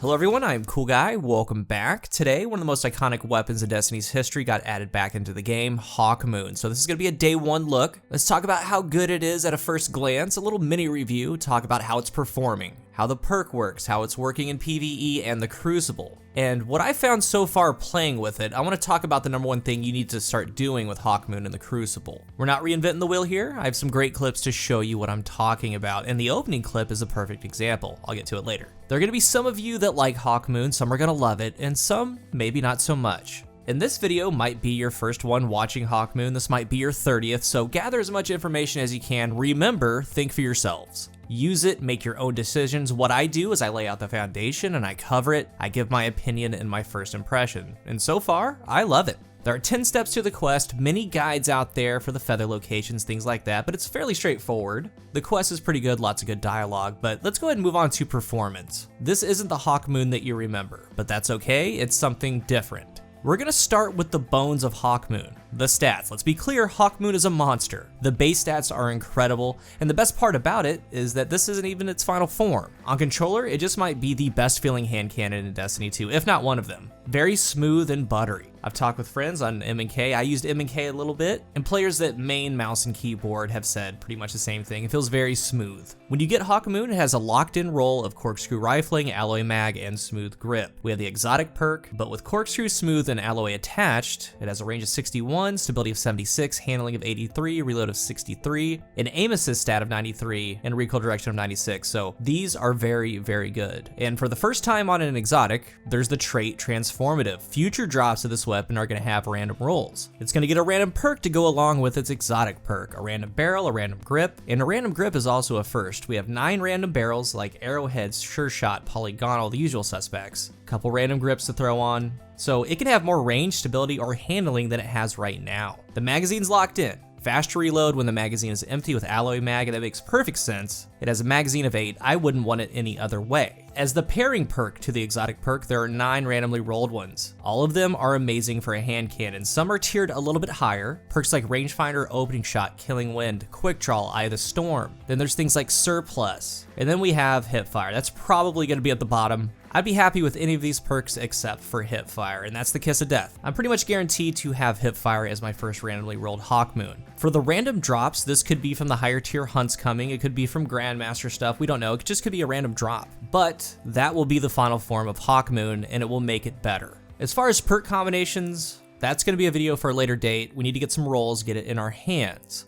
Hello everyone, I'm Coolguy, welcome back. Today, one of the most iconic weapons in Destiny's history got added back into the game, Hawkmoon. So this is going to be a day one look. Let's talk about how good it is at a first glance, a little mini review, talk about how it's performing, how the perk works, how it's working in PvE and the Crucible. And what I found so far playing with it, I want to talk about the number one thing you need to start doing with Hawkmoon in the Crucible. We're not reinventing the wheel here. I have some great clips to show you what I'm talking about, and the opening clip is a perfect example. I'll get to it later. There are going to be some of you that like Hawkmoon, some are going to love it, and some maybe not so much. And this video might be your first one watching Hawkmoon, this might be your 30th, so gather as much information as you can. Remember, think for yourselves. Use it, make your own decisions. What I do is I lay out the foundation and I cover it. I give my opinion and my first impression. And so far, I love it. There are 10 steps to the quest, many guides out there for the feather locations, things like that, but it's fairly straightforward. The quest is pretty good, lots of good dialogue, but let's go ahead and move on to performance. This isn't the Hawkmoon that you remember, but that's okay, it's something different. We're gonna start with the bones of Hawkmoon, the stats. Let's be clear, Hawkmoon is a monster. The base stats are incredible, and the best part about it is that this isn't even its final form. On controller, it just might be the best feeling hand cannon in Destiny 2, if not one of them. Very smooth and buttery. I've talked with friends on M&K, I used M&K a little bit, and players that main mouse and keyboard have said pretty much the same thing. It feels very smooth. When you get Hawkmoon, it has a locked-in roll of corkscrew rifling, alloy mag, and smooth grip. We have the exotic perk, but with corkscrew, smooth, and alloy attached, it has a range of 61, stability of 76, handling of 83, reload of 63, an aim assist stat of 93, and recoil direction of 96, so these are very, very good. And for the first time on an exotic, there's the trait Transformative. Future drops of this weapon are going to have random rolls. It's going to get a random perk to go along with its exotic perk, a random barrel, a random grip, and a random grip is also a first. We have 9 random barrels like arrowheads, sure shot, polygonal, the usual suspects. A couple random grips to throw on, so it can have more range, stability, or handling than it has right now. The magazine's locked in. Fast to reload when the magazine is empty with alloy mag, and that makes perfect sense. It has a magazine of 8, I wouldn't want it any other way. As the pairing perk to the exotic perk, there are 9 randomly rolled ones. All of them are amazing for a hand cannon. Some are tiered a little bit higher. Perks like rangefinder, opening shot, killing wind, quick draw, eye of the storm. Then there's things like surplus. And then we have hipfire. That's probably going to be at the bottom. I'd be happy with any of these perks except for hipfire, and that's the kiss of death. I'm pretty much guaranteed to have hipfire as my first randomly rolled Hawkmoon. For the random drops, this could be from the higher tier hunts coming, it could be from Grandmaster stuff, we don't know, it just could be a random drop. But that will be the final form of Hawkmoon, and it will make it better. As far as perk combinations, that's going to be a video for a later date. We need to get some rolls, get it in our hands.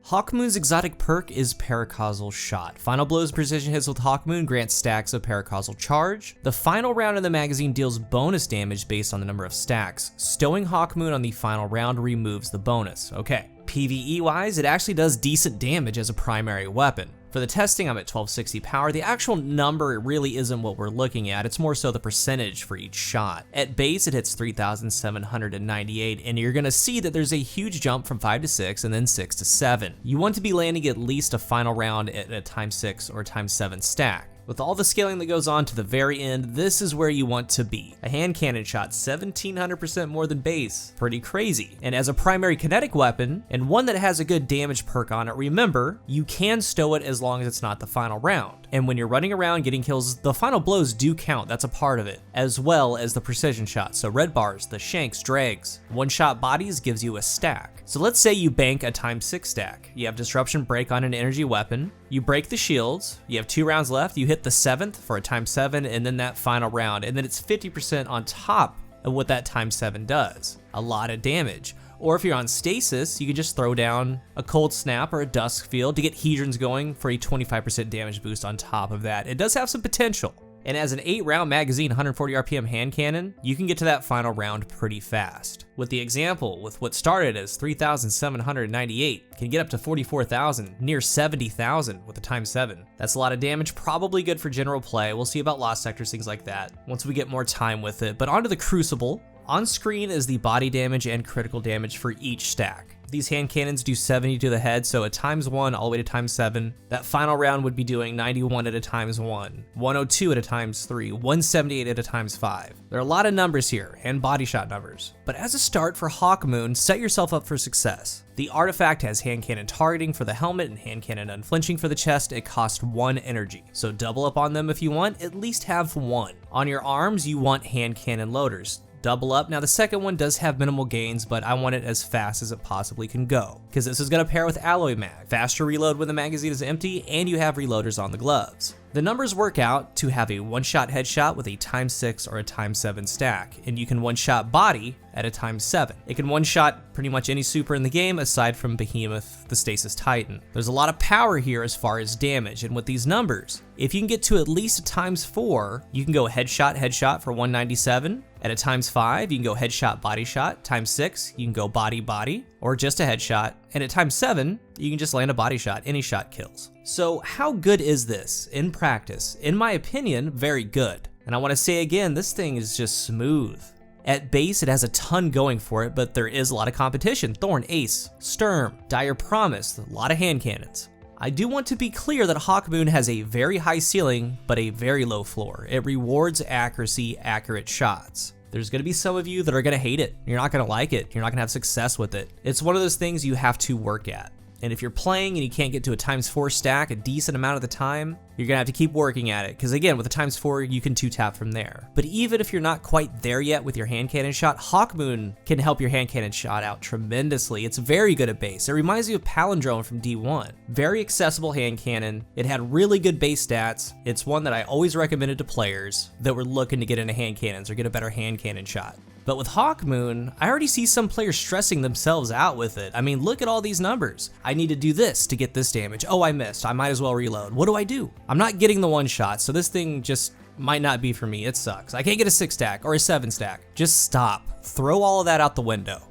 Hawkmoon's exotic perk is Paracausal Shot. Final blows precision hits with Hawkmoon grants stacks of Paracausal charge. The final round in the magazine deals bonus damage based on the number of stacks. Stowing Hawkmoon on the final round removes the bonus. Okay. PvE wise, it actually does decent damage as a primary weapon. For the testing, I'm at 1260 power. The actual number really isn't what we're looking at, it's more so the percentage for each shot. At base, it hits 3,798, and you're gonna see that there's a huge jump from 5 to 6 and then 6 to 7. You want to be landing at least a final round at a ×6 or ×7 stack. With all the scaling that goes on to the very end, this is where you want to be. A hand cannon shot 1700% more than base. Pretty crazy. And as a primary kinetic weapon, and one that has a good damage perk on it, remember, you can stow it as long as it's not the final round. And when you're running around getting kills, the final blows do count, that's a part of it, as well as the precision shots. So red bars, the shanks, drags. One-shot bodies gives you a stack. So let's say you bank a ×6 stack. You have disruption break on an energy weapon, you break the shields, you have 2 rounds left, you hit the 7th for a ×7, and then that final round, and then it's 50% on top of what that ×7 does. A lot of damage. Or if you're on stasis, you can just throw down a cold snap or a dusk field to get hedrons going for a 25% damage boost on top of that. It does have some potential. And as an 8-round magazine, 140 RPM hand cannon, you can get to that final round pretty fast. With the example, with what started as 3,798, can get up to 44,000, near 70,000 with a ×7. That's a lot of damage, probably good for general play. We'll see about lost sectors, things like that, once we get more time with it. But onto the Crucible. On screen is the body damage and critical damage for each stack. These hand cannons do 70 to the head, so at ×1 all the way to ×7. That final round would be doing 91 at a ×1, 102 at a ×3, 178 at a ×5. There are a lot of numbers here, and body shot numbers. But as a start for Hawkmoon, set yourself up for success. The artifact has hand cannon targeting for the helmet and hand cannon unflinching for the chest. It costs 1 energy, so double up on them if you want, at least have 1. On your arms, you want hand cannon loaders. Double up. Now the second one does have minimal gains, but I want it as fast as it possibly can go, because this is going to pair with alloy mag. Faster reload when the magazine is empty, and you have reloaders on the gloves. The numbers work out to have a one-shot headshot with a ×6 or a ×7 stack, and you can one-shot body at a ×7. It can one-shot pretty much any super in the game aside from Behemoth, the Stasis Titan. There's a lot of power here as far as damage, and with these numbers, if you can get to at least a ×4, you can go headshot for 197. At a ×5, you can go headshot body shot. ×6, you can go body, or just a headshot. And at ×7, you can just land a body shot. Any shot kills. So how good is this in practice? In my opinion, very good. And I want to say again, this thing is just smooth. At base, it has a ton going for it, but there is a lot of competition. Thorn, Ace, Sturm, Dire Promise, a lot of hand cannons. I do want to be clear that Hawkmoon has a very high ceiling, but a very low floor. It rewards accuracy, accurate shots. There's gonna be some of you that are gonna hate it. You're not gonna like it. You're not gonna have success with it. It's one of those things you have to work at. And if you're playing and you can't get to a ×4 stack a decent amount of the time, you're gonna have to keep working at it. Because again, with a ×4, you can 2-tap from there. But even if you're not quite there yet with your hand cannon shot, Hawkmoon can help your hand cannon shot out tremendously. It's very good at base. It reminds you of Palindrome from D1. Very accessible hand cannon. It had really good base stats. It's one that I always recommended to players that were looking to get into hand cannons or get a better hand cannon shot. But with Hawkmoon, I already see some players stressing themselves out with it. I mean, look at all these numbers. I need to do this to get this damage. Oh, I missed. I might as well reload. What do I do? I'm not getting the one shot, so this thing just might not be for me. It sucks. I can't get a 6 stack or a 7 stack. Just stop. Throw all of that out the window.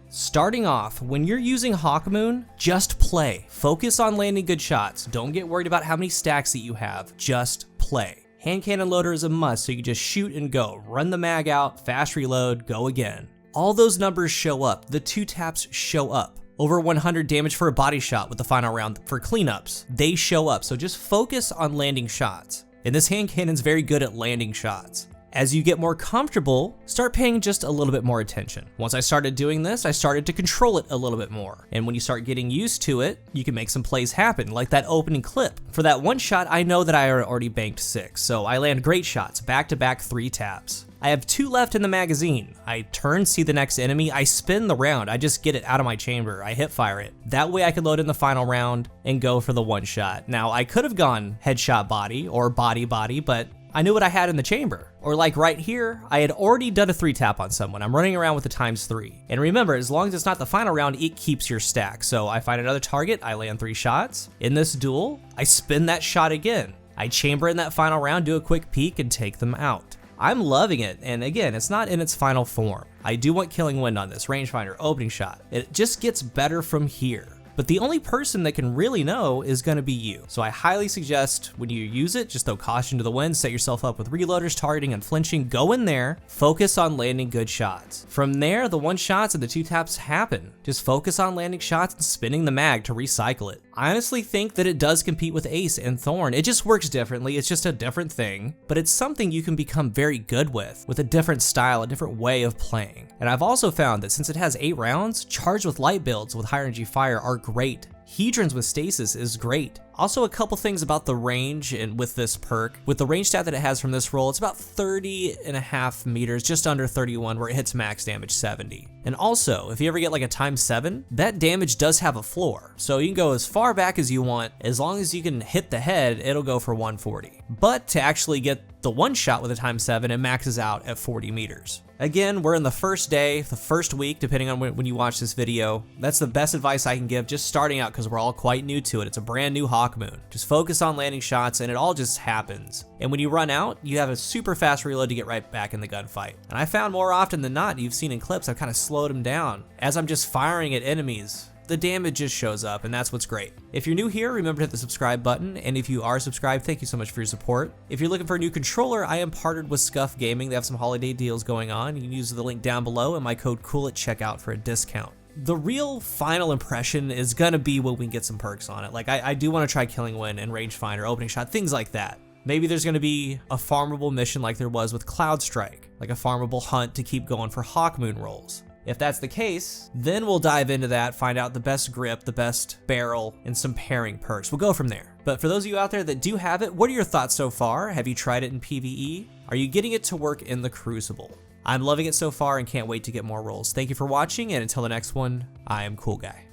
Starting off, when you're using Hawkmoon, just play. Focus on landing good shots. Don't get worried about how many stacks that you have. Just play. Hand cannon loader is a must, so you can just shoot and go. Run the mag out, fast reload, go again. All those numbers show up. The 2-taps show up. Over 100 damage for a body shot with the final round for cleanups. They show up, so just focus on landing shots. And this hand cannon's very good at landing shots. As you get more comfortable, start paying just a little bit more attention. Once I started doing this, I started to control it a little bit more. And when you start getting used to it, you can make some plays happen, like that opening clip. For that one shot, I know that I already banked 6, so I land great shots, back-to-back 3 taps. I have 2 left in the magazine. I turn, see the next enemy, I spin the round, I just get it out of my chamber, I hip fire it. That way I can load in the final round and go for the one shot. Now, I could have gone headshot body or body, but I knew what I had in the chamber. Or like right here, I had already done a 3-tap on someone. I'm running around with a ×3. And remember, as long as it's not the final round, it keeps your stack. So I find another target, I land 3 shots. In this duel, I spin that shot again. I chamber in that final round, do a quick peek, and take them out. I'm loving it, and again, it's not in its final form. I do want Killing Wind on this, rangefinder, opening shot. It just gets better from here. But the only person that can really know is gonna be you. So I highly suggest when you use it, just throw caution to the wind, set yourself up with reloaders, targeting, unflinching, go in there, focus on landing good shots. From there, the 1 shots and the 2 taps happen. Just focus on landing shots and spinning the mag to recycle it. I honestly think that it does compete with Ace and Thorn. It just works differently, it's just a different thing, but it's something you can become very good with a different style, a different way of playing. And I've also found that since it has 8 rounds, charged with light builds with higher energy fire are great. Hedrons with stasis is great. Also, a couple things about the range and with this perk. With the range stat that it has from this roll, it's about 30.5 meters, just under 31, where it hits max damage 70. And also, if you ever get like a ×7, that damage does have a floor. So you can go as far back as you want. As long as you can hit the head, it'll go for 140. But to actually get the 1 shot with a ×7, it maxes out at 40 meters. Again, we're in the first day, the first week, depending on when you watch this video. That's the best advice I can give just starting out, because we're all quite new to it. It's a brand new Hawkmoon. Just focus on landing shots and it all just happens. And when you run out, you have a super fast reload to get right back in the gunfight. And I found more often than not, you've seen in clips, I've kind of slowed them down. As I'm just firing at enemies, the damage just shows up, and that's what's great. If you're new here, remember to hit the subscribe button, and if you are subscribed, thank you so much for your support. If you're looking for a new controller, I am partnered with Scuff Gaming. They have some holiday deals going on. You can use the link down below and my code COOL at checkout for a discount. the real final impression is gonna be when we get some perks on it. Like I do want to try Killing Wind and Rangefinder, Opening Shot, things like that. Maybe there's gonna be a farmable mission like there was with Cloud Strike, like a farmable hunt to keep going for Hawkmoon rolls. If that's the case, then we'll dive into that, find out the best grip, the best barrel, and some pairing perks. We'll go from there. But for those of you out there that do have it, what are your thoughts so far? Have you tried it in PvE? Are you getting it to work in the Crucible? I'm loving it so far and can't wait to get more rolls. Thank you for watching, and until the next one, I am Coolguy.